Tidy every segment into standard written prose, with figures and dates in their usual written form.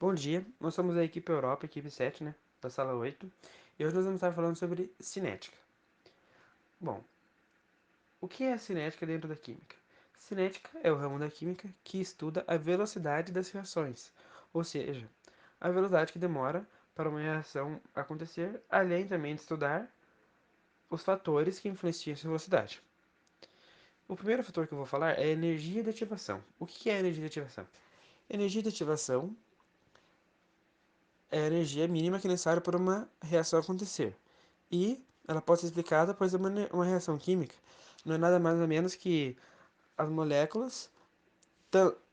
Bom dia, nós somos a equipe Europa, equipe 7, né, da sala 8, e hoje nós vamos estar falando sobre cinética. Bom, o que é a cinética dentro da química? Cinética é o ramo da química que estuda a velocidade das reações, ou seja, a velocidade que demora para uma reação acontecer, além também de estudar os fatores que influenciam essa velocidade. O primeiro fator que eu vou falar é a energia de ativação. O que é a energia de ativação? Energia de ativação é a energia mínima que é necessária para uma reação acontecer. E ela pode ser explicada, pois uma reação química não é nada mais ou menos que as moléculas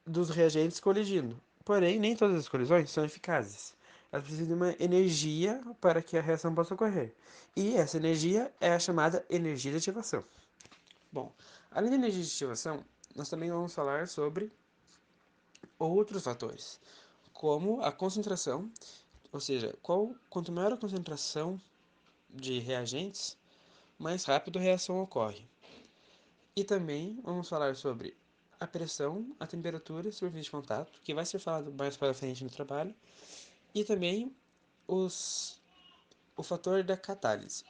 dos reagentes colidindo. Porém, nem todas as colisões são eficazes. Elas precisam de uma energia para que a reação possa ocorrer. E essa energia é a chamada energia de ativação. Bom, além da energia de ativação, nós também vamos falar sobre outros fatores, como a concentração, ou seja, quanto maior a concentração de reagentes, mais rápido a reação ocorre. E também vamos falar sobre a pressão, a temperatura e a superfície de contato, que vai ser falado mais para frente no trabalho, e também os, o fator da catálise.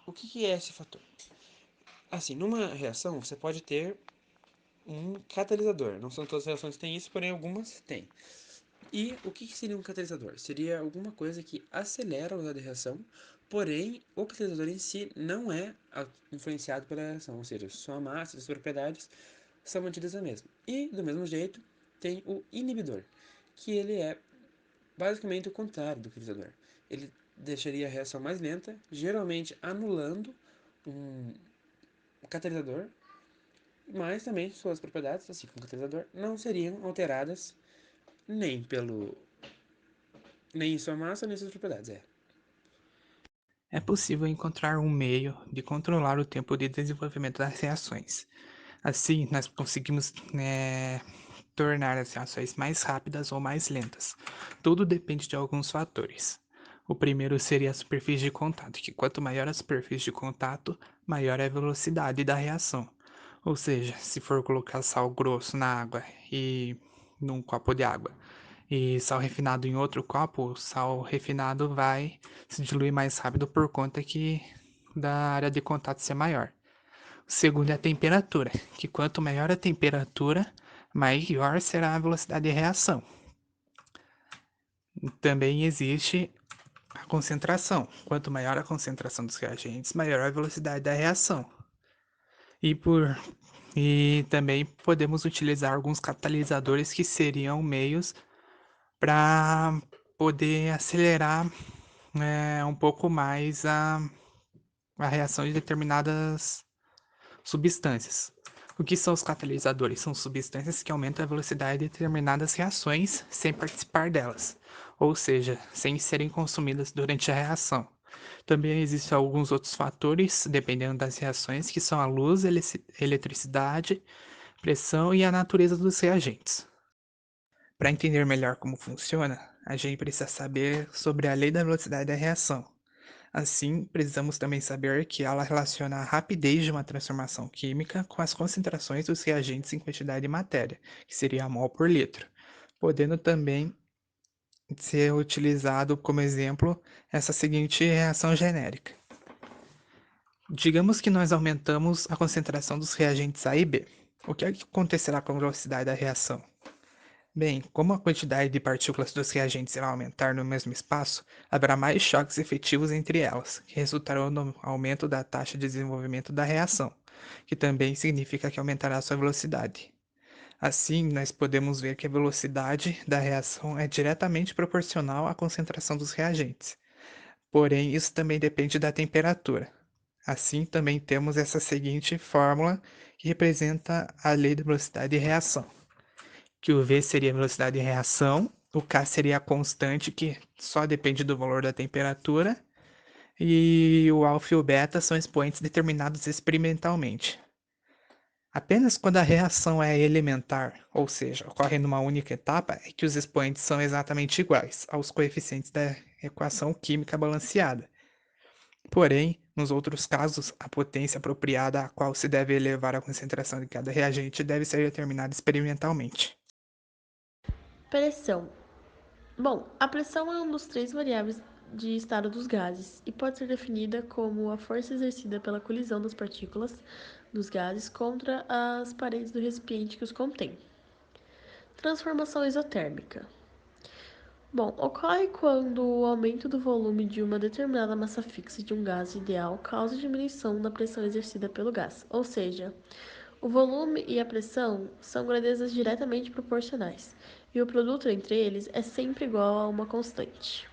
O que é esse fator? Assim, numa reação você pode ter um catalisador. Não são todas as reações que têm isso, porém algumas têm. E o que seria um catalisador? Seria alguma coisa que acelera a velocidade da reação, porém o catalisador em si não é influenciado pela reação, ou seja, sua massa e suas propriedades são mantidas a mesma. E, do mesmo jeito, tem o inibidor, que ele é basicamente o contrário do catalisador. Ele deixaria a reação mais lenta, geralmente anulando um catalisador, mas também suas propriedades, assim como o catalisador, não seriam alteradas nem pelo nem em sua massa, nem em suas propriedades. É possível encontrar um meio de controlar o tempo de desenvolvimento das reações. Assim, nós conseguimos tornar as reações mais rápidas ou mais lentas. Tudo depende de alguns fatores. O primeiro seria a superfície de contato, que quanto maior a superfície de contato, maior é a velocidade da reação. Ou seja, se for colocar sal grosso na água e num copo de água e sal refinado em outro copo, o sal refinado vai se diluir mais rápido por conta que da área de contato ser maior. O segundo é a temperatura, que quanto maior a temperatura, maior será a velocidade de reação. Também existe a concentração. Quanto maior a concentração dos reagentes, maior a velocidade da reação. E por e também podemos utilizar alguns catalisadores que seriam meios para poder acelerar um pouco mais a reação de determinadas substâncias. O que são os catalisadores? São substâncias que aumentam a velocidade de determinadas reações sem participar delas, ou seja, sem serem consumidas durante a reação. Também existem alguns outros fatores, dependendo das reações, que são a luz, eletricidade, pressão e a natureza dos reagentes. Para entender melhor como funciona, a gente precisa saber sobre a lei da velocidade da reação. Assim, precisamos também saber que ela relaciona a rapidez de uma transformação química com as concentrações dos reagentes em quantidade de matéria, que seria mol por litro, podendo também ser utilizado como exemplo essa seguinte reação genérica. Digamos que nós aumentamos a concentração dos reagentes A e B. O que acontecerá com a velocidade da reação? Bem, como a quantidade de partículas dos reagentes irá aumentar no mesmo espaço, haverá mais choques efetivos entre elas, que resultarão no aumento da taxa de desenvolvimento da reação, que também significa que aumentará sua velocidade. Assim, nós podemos ver que a velocidade da reação é diretamente proporcional à concentração dos reagentes. Porém, isso também depende da temperatura. Assim, também temos essa seguinte fórmula que representa a lei da velocidade de reação, que o V seria a velocidade de reação, o K seria a constante, que só depende do valor da temperatura, e o alfa e o beta são expoentes determinados experimentalmente. Apenas quando a reação é elementar, ou seja, ocorre numa única etapa, é que os expoentes são exatamente iguais aos coeficientes da equação química balanceada. Porém, nos outros casos, a potência apropriada a qual se deve elevar a concentração de cada reagente deve ser determinada experimentalmente. Pressão. Bom, a pressão é um dos três variáveis de estado dos gases e pode ser definida como a força exercida pela colisão das partículas dos gases contra as paredes do recipiente que os contém. Transformação isotérmica. Bom, ocorre quando o aumento do volume de uma determinada massa fixa de um gás ideal causa diminuição na pressão exercida pelo gás, ou seja, o volume e a pressão são grandezas diretamente proporcionais, e o produto entre eles é sempre igual a uma constante.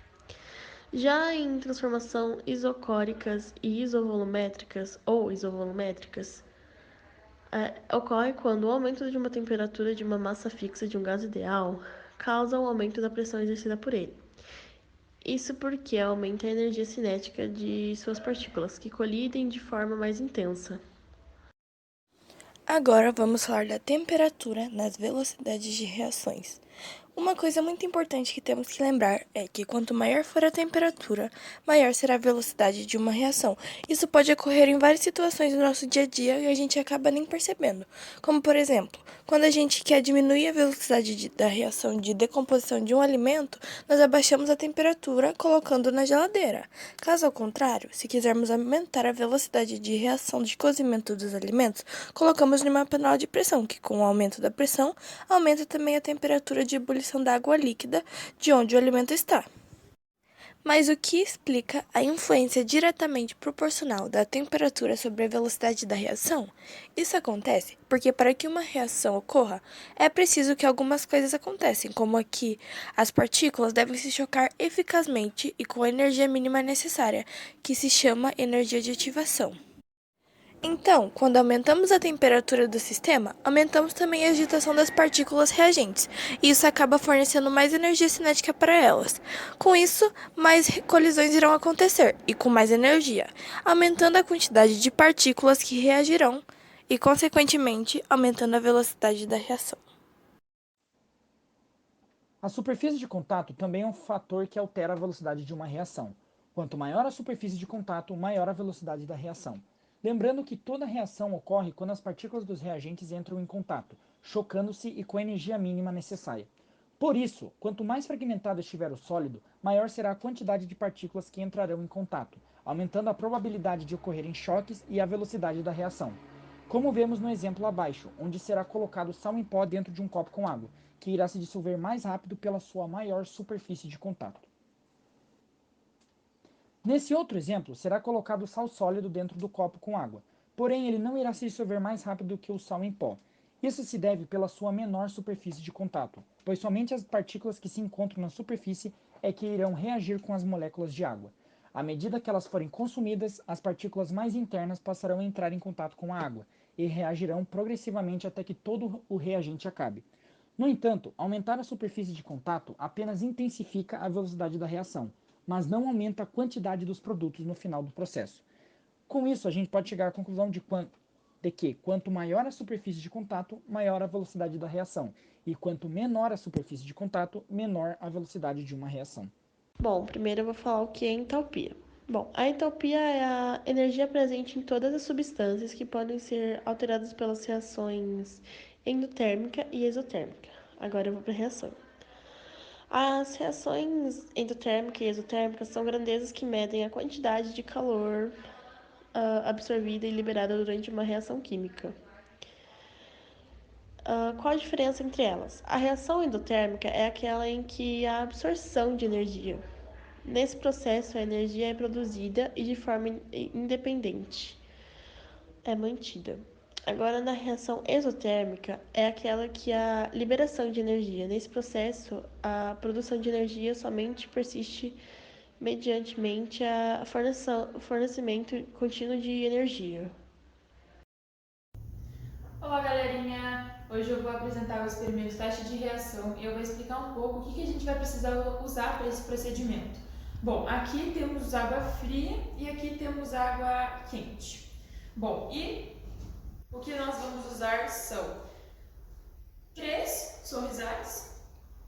Já em transformação isocóricas e isovolumétricas ou isovolumétricas, ocorre quando o aumento de uma temperatura de uma massa fixa de um gás ideal causa um aumento da pressão exercida por ele. Isso porque aumenta a energia cinética de suas partículas, que colidem de forma mais intensa. Agora vamos falar da temperatura nas velocidades de reações. Uma coisa muito importante que temos que lembrar é que quanto maior for a temperatura, maior será a velocidade de uma reação. Isso pode ocorrer em várias situações do nosso dia a dia e a gente acaba nem percebendo. Como, por exemplo, quando a gente quer diminuir a velocidade da reação de decomposição de um alimento, nós abaixamos a temperatura colocando na geladeira. Caso ao contrário, se quisermos aumentar a velocidade de reação de cozimento dos alimentos, colocamos numa panela de pressão, que com o aumento da pressão, aumenta também a temperatura de ebulição da água líquida de onde o alimento está. Mas o que explica a influência diretamente proporcional da temperatura sobre a velocidade da reação? Isso acontece porque para que uma reação ocorra, é preciso que algumas coisas aconteçam, como que as partículas devem se chocar eficazmente e com a energia mínima necessária, que se chama energia de ativação. Então, quando aumentamos a temperatura do sistema, aumentamos também a agitação das partículas reagentes, e isso acaba fornecendo mais energia cinética para elas. Com isso, mais colisões irão acontecer, e com mais energia, aumentando a quantidade de partículas que reagirão e, consequentemente, aumentando a velocidade da reação. A superfície de contato também é um fator que altera a velocidade de uma reação. Quanto maior a superfície de contato, maior a velocidade da reação. Lembrando que toda reação ocorre quando as partículas dos reagentes entram em contato, chocando-se e com a energia mínima necessária. Por isso, quanto mais fragmentado estiver o sólido, maior será a quantidade de partículas que entrarão em contato, aumentando a probabilidade de ocorrerem choques e a velocidade da reação. Como vemos no exemplo abaixo, onde será colocado sal em pó dentro de um copo com água, que irá se dissolver mais rápido pela sua maior superfície de contato. Nesse outro exemplo, será colocado sal sólido dentro do copo com água, porém ele não irá se dissolver mais rápido do que o sal em pó. Isso se deve pela sua menor superfície de contato, pois somente as partículas que se encontram na superfície é que irão reagir com as moléculas de água. À medida que elas forem consumidas, as partículas mais internas passarão a entrar em contato com a água e reagirão progressivamente até que todo o reagente acabe. No entanto, aumentar a superfície de contato apenas intensifica a velocidade da reação, mas não aumenta a quantidade dos produtos no final do processo. Com isso, a gente pode chegar à conclusão de que quanto maior a superfície de contato, maior a velocidade da reação, e quanto menor a superfície de contato, menor a velocidade de uma reação. Bom, primeiro eu vou falar o que é entalpia. Bom, a entalpia é a energia presente em todas as substâncias que podem ser alteradas pelas reações endotérmica e exotérmica. Agora eu vou para a reação. As reações endotérmica e exotérmica são grandezas que medem a quantidade de calor absorvida e liberada durante uma reação química. Qual a diferença entre elas? A reação endotérmica é aquela em que há absorção de energia. Nesse processo, a energia é produzida e de forma independente é mantida. Agora, na reação exotérmica, é aquela que há liberação de energia. Nesse processo, a produção de energia somente persiste mediante a fornecimento contínuo de energia. Olá, galerinha! Hoje eu vou apresentar o experimento teste de reação e eu vou explicar um pouco o que a gente vai precisar usar para esse procedimento. Bom, aqui temos água fria e aqui temos água quente. Bom, e o que nós vamos usar são 3 sorrisais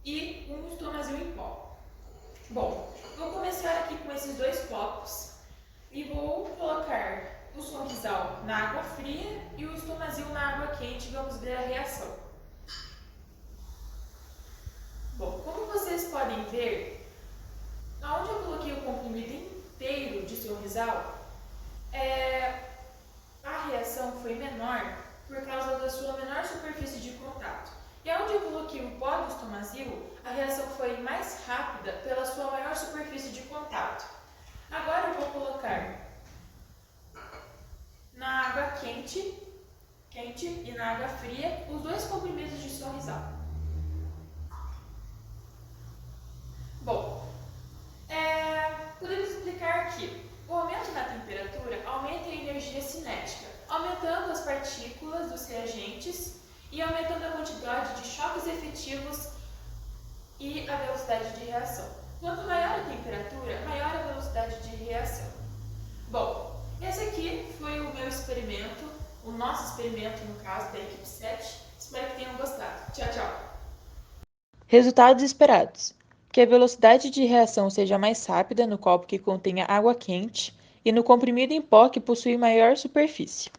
e um estomazil em pó. Bom, vou começar aqui com esses 2 copos e vou colocar o sorrisal na água fria e o estomazil na água quente e vamos ver a reação. Bom, como vocês podem podem ver, onde eu coloquei o comprimido inteiro de sorrisal, a reação foi menor por causa da sua menor superfície de contato. E onde eu coloquei o pó do estomazil, a reação foi mais rápida pela sua maior superfície de contato. Agora eu vou colocar na água quente e na água fria os dois comprimidos de sorrisal. Bom, podemos explicar que o aumento na temperatura aumenta a energia cinética, aumentando as partículas dos reagentes e aumentando a quantidade de choques efetivos e a velocidade de reação. Quanto maior a temperatura, maior a velocidade de reação. Bom, esse aqui foi o meu experimento, o nosso experimento no caso da equipe 7. Espero que tenham gostado. Tchau, tchau! Resultados esperados: que a velocidade de reação seja mais rápida no copo que contenha água quente e no comprimido em pó que possui maior superfície.